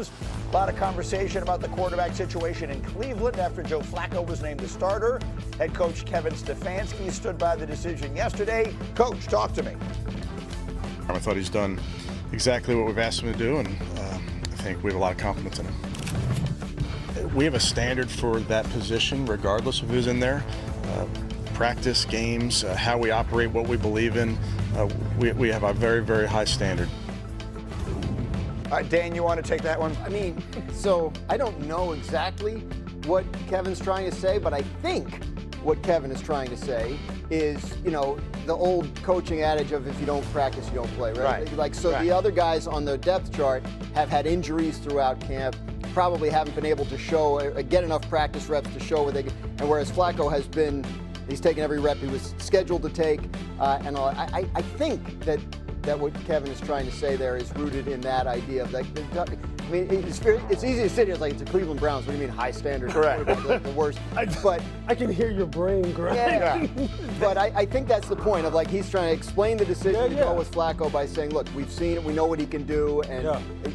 A lot of conversation about the quarterback situation in Cleveland after Joe Flacco was named the starter. Head coach Kevin Stefanski stood by the decision yesterday. Coach, talk to me. I thought he's done exactly what we've asked him to do, and I think we have a lot of confidence in him. We have a standard for that position regardless of who's in there. Practice, games, how we operate, what we believe in. We have a very, very high standard. All right, Dan, you want to take that one? I mean, so I don't know exactly what Kevin's trying to say, but I think what Kevin is trying to say is, you know, the old coaching adage of if you don't practice, you don't play, right? Like, so the other guys on the depth chart have had injuries throughout camp, probably haven't been able to show, get enough practice reps to show where they can, and whereas Flacco has been, he's taken every rep he was scheduled to take, and I think that what Kevin is trying to say there is rooted in that idea of like, I mean, it's easy to sit here like it's the Cleveland Browns. What do you mean high standard? Correct. The worst. But I can hear your brain growing. Yeah. But I think that's the point of like he's trying to explain the decision to go with Flacco by saying, look, we've seen it, we know what he can do, and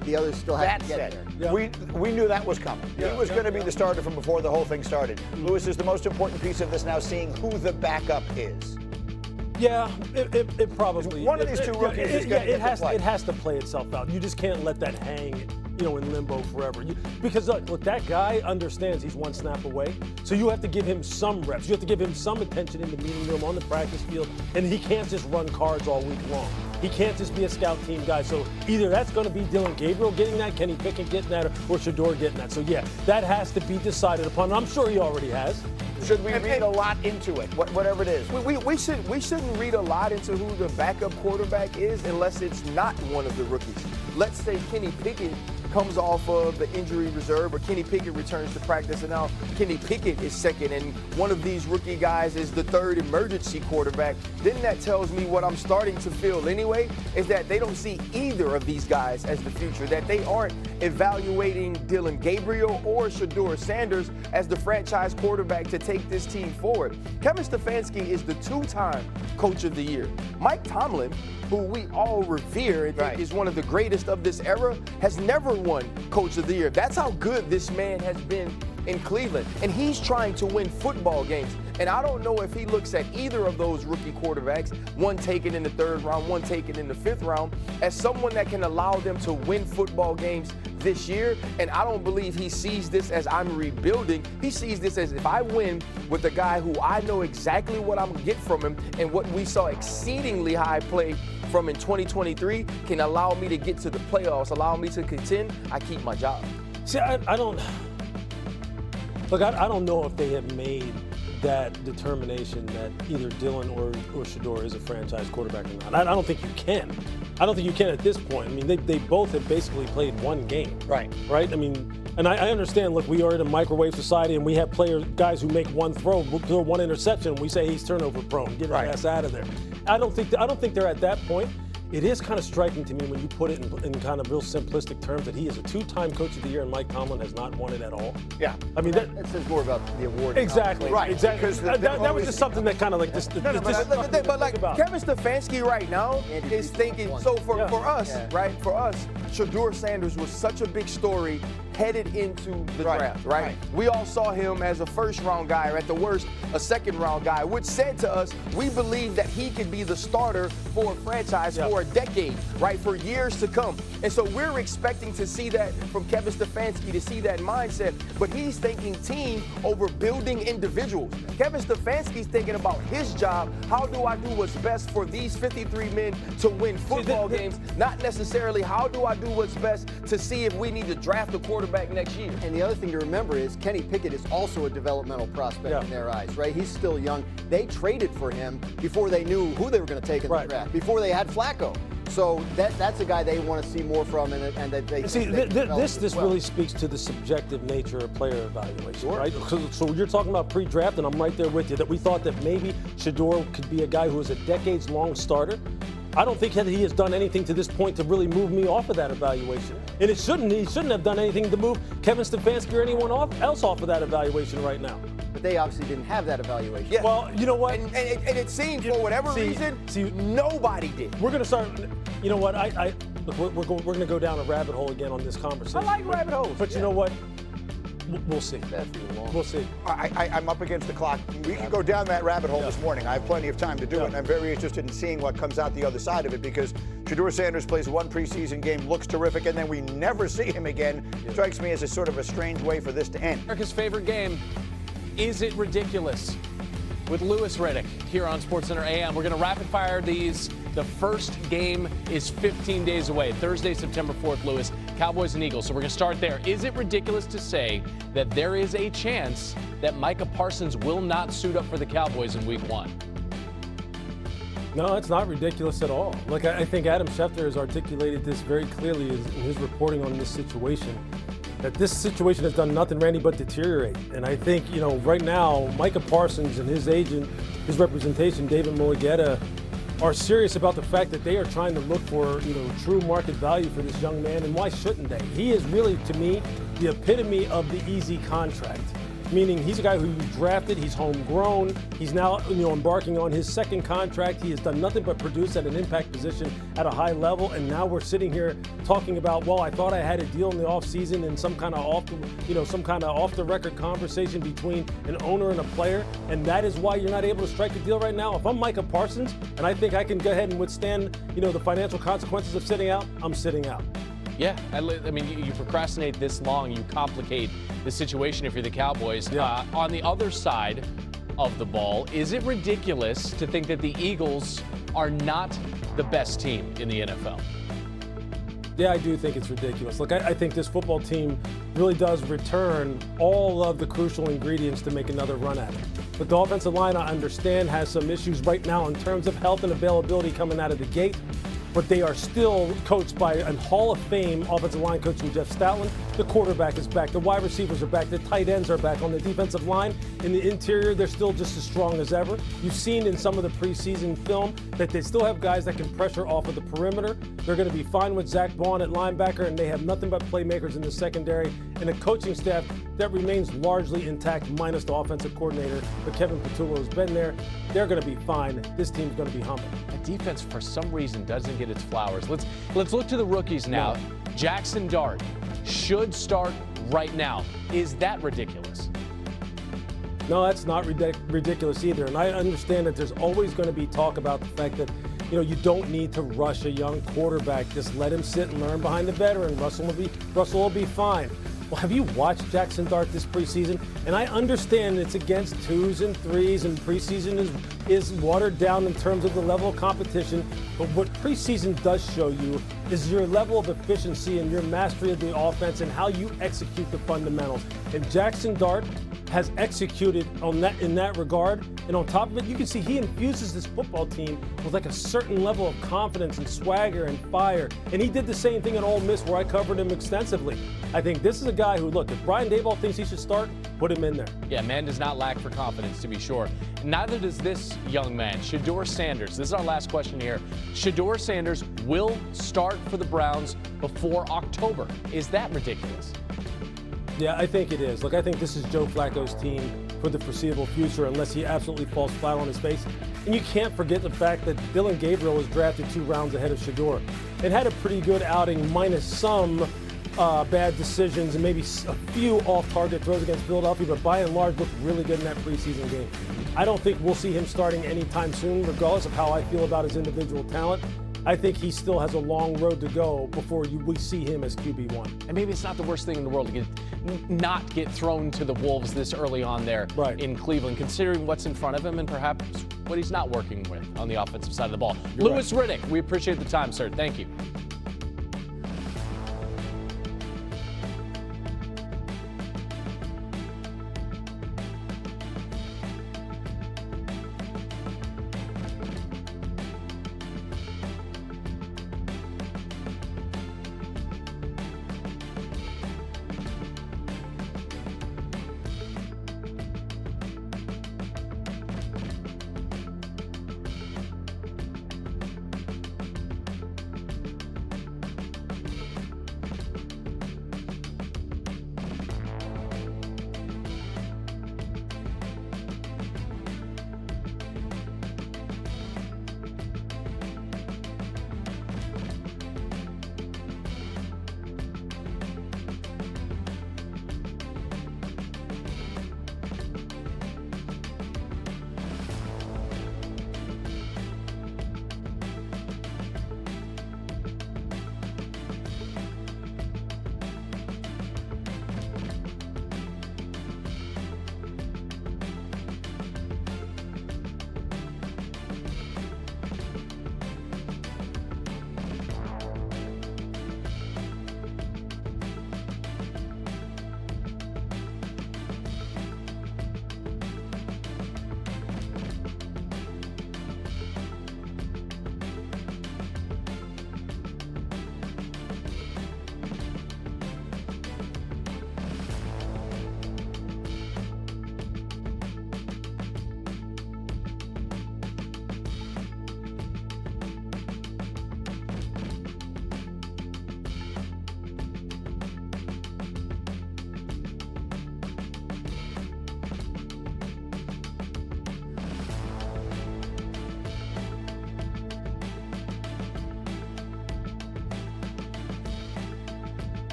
the others still have to get there. Yeah. We knew that was coming. He was going to be the starter from before the whole thing started. Lewis, is the most important piece of this now seeing who the backup is? Yeah, it probably. One of these two rookies is going to get the play. It has to play itself out. You just can't let that hang, you know, in limbo forever. Because look, that guy understands he's one snap away. So you have to give him some reps. You have to give him some attention in the meeting room, on the practice field, and he can't just run cards all week long. He can't just be a scout team guy. So either that's going to be Dillon Gabriel getting that, Kenny Pickett getting that, or Shedeur getting that. So yeah, that has to be decided upon. And I'm sure he already has. Should we read a lot into it, whatever it is? We shouldn't read a lot into who the backup quarterback is unless it's not one of the rookies. Let's say Kenny Pickett comes off of the injury reserve, or Kenny Pickett returns to practice, and now Kenny Pickett is second, and one of these rookie guys is the third emergency quarterback. Then that tells me what I'm starting to feel anyway, is that they don't see either of these guys as the future, that they aren't evaluating Dillon Gabriel or Shedeur Sanders as the franchise quarterback to take this team forward. Kevin Stefanski is the two-time Coach of the Year. Mike Tomlin, who we all revere and think is one of the greatest of this era, has never won Coach of the Year. That's how good this man has been in Cleveland. And he's trying to win football games. And I don't know if he looks at either of those rookie quarterbacks, one taken in the third round, one taken in the fifth round, as someone that can allow them to win football games this year. And I don't believe he sees this as I'm rebuilding. He sees this as if I win with a guy who I know exactly what I'm gonna get from him, and what we saw exceedingly high play from in 2023 can allow me to get to the playoffs, allow me to contend, I keep my job. See, I don't know if they have made that determination that either Dillon or Shedeur is a franchise quarterback or not. I don't think you can. I don't think you can at this point. I mean, they both have basically played one game. Right? I mean, and I understand, look, we are in a microwave society, and we have guys who make one throw, one interception, we say he's turnover prone, get his ass out of there. I don't think they're at that point. It is kind of striking to me when you put it in kind of real simplistic terms that he is a two-time Coach of the Year and Mike Tomlin has not won it at all. Yeah. I mean, that says more about the award. Exactly. Exactly. Because that was just something that kind of like this. But like Kevin Stefanski right now is thinking, so for us, for us, Shedeur Sanders was such a big story headed into the draft, right? We all saw him as a first-round guy, or at the worst, a second-round guy, which said to us, we believe that he could be the starter for a franchise for a decade, right, for years to come. And so we're expecting to see that from Kevin Stefanski, to see that mindset, but he's thinking team over building individuals. Kevin Stefanski's thinking about his job. How do I do what's best for these 53 men to win football games? Not necessarily how do I do what's best to see if we need to draft a quarterback next year. And the other thing to remember is Kenny Pickett is also a developmental prospect in their eyes, right? He's still young. They traded for him before they knew who they were going to take in the draft, before they had Flacco. So that's a guy they want to see more from, and that they see. This really speaks to the subjective nature of player evaluation, right? So you're talking about pre-draft, and I'm right there with you, that we thought that maybe Shedeur could be a guy who is a decades-long starter. I don't think that he has done anything to this point to really move me off of that evaluation. And he shouldn't have done anything to move Kevin Stefanski or anyone else off of that evaluation right now. But they obviously didn't have that evaluation. Yeah. Well, you know what? And it seemed for whatever reason, nobody did. We're going to start, you know what, Look, we're going to go down a rabbit hole again on this conversation. I like rabbit holes. But you know what? We'll see. We'll see. I'm up against the clock. We can go down that rabbit hole this morning. I have plenty of time to do it, and I'm very interested in seeing what comes out the other side of it, because Shedeur Sanders plays one preseason game, looks terrific, and then we never see him again. Strikes me as a sort of a strange way for this to end. America's favorite game, Is It Ridiculous? With Louis Riddick here on SportsCenter AM. We're going to rapid fire these. The first game is 15 days away, Thursday, September 4th, Louis, Cowboys and Eagles. So we're going to start there. Is it ridiculous to say that there is a chance that Micah Parsons will not suit up for the Cowboys in Week 1? No, it's not ridiculous at all. Look, I think Adam Schefter has articulated this very clearly in his reporting on this situation, that this situation has done nothing, Randy, but deteriorate. And I think, right now, Micah Parsons and his agent, his representation, David Mulugeta, are serious about the fact that they are trying to look for, true market value for this young man. And why shouldn't they? He is really, to me, the epitome of the easy contract. Meaning he's a guy who you drafted, he's homegrown, he's now embarking on his second contract. He has done nothing but produce at an impact position at a high level, and now we're sitting here talking about, well, I thought I had a deal in the offseason and some kind of off the record conversation between an owner and a player, and that is why you're not able to strike a deal right now. If I'm Micah Parsons and I think I can go ahead and withstand, the financial consequences of sitting out, I'm sitting out. Yeah, I mean, you procrastinate this long, you complicate the situation if you're the Cowboys. Yeah. On the other side of the ball, is it ridiculous to think that the Eagles are not the best team in the NFL? Yeah, I do think it's ridiculous. Look, I think this football team really does return all of the crucial ingredients to make another run at it. But the offensive line, I understand, has some issues right now in terms of health and availability coming out of the gate. But they are still coached by a Hall of Fame offensive line coach in Jeff Stoutland. The quarterback is back. The wide receivers are back. The tight ends are back. On the defensive line, in the interior, they're still just as strong as ever. You've seen in some of the preseason film that they still have guys that can pressure off of the perimeter. They're going to be fine with Zach Baun at linebacker, and they have nothing but playmakers in the secondary, and a coaching staff that remains largely intact, minus the offensive coordinator. But Kevin Patullo has been there. They're going to be fine. This team's going to be humble. The defense, for some reason, doesn't get its flowers. Let's look to the rookies now. Yeah. Jackson Dart should start right now. Is that ridiculous? No, that's not ridiculous either. And I understand that there's always going to be talk about the fact that, you don't need to rush a young quarterback. Just let him sit and learn behind the veteran. Russell will be fine. Well, have you watched Jackson Dart this preseason? And I understand it's against 2s and 3s, and preseason is watered down in terms of the level of competition. But what preseason does show you is your level of efficiency and your mastery of the offense and how you execute the fundamentals. And Jackson Dart has executed in that regard. And on top of it, you can see he infuses this football team with like a certain level of confidence and swagger and fire. And he did the same thing at Ole Miss, where I covered him extensively. I think this is a guy who, look, if Brian Daboll thinks he should start, put him in there. Yeah, man does not lack for confidence, to be sure. Neither does this young man, Shedeur Sanders. This is our last question here. Shedeur Sanders will start for the Browns before October. Is that ridiculous? Yeah, I think it is. Look, I think this is Joe Flacco's team for the foreseeable future, unless he absolutely falls flat on his face. And you can't forget the fact that Dillon Gabriel was drafted 2 rounds ahead of Shedeur and had a pretty good outing, minus some bad decisions and maybe a few off-target throws against Philadelphia, but by and large looked really good in that preseason game. I don't think we'll see him starting anytime soon, regardless of how I feel about his individual talent. I think he still has a long road to go before we see him as QB1. And maybe it's not the worst thing in the world to not get thrown to the Wolves this early on there in Cleveland, considering what's in front of him and perhaps what he's not working with on the offensive side of the ball. Louis Riddick, we appreciate the time, sir. Thank you.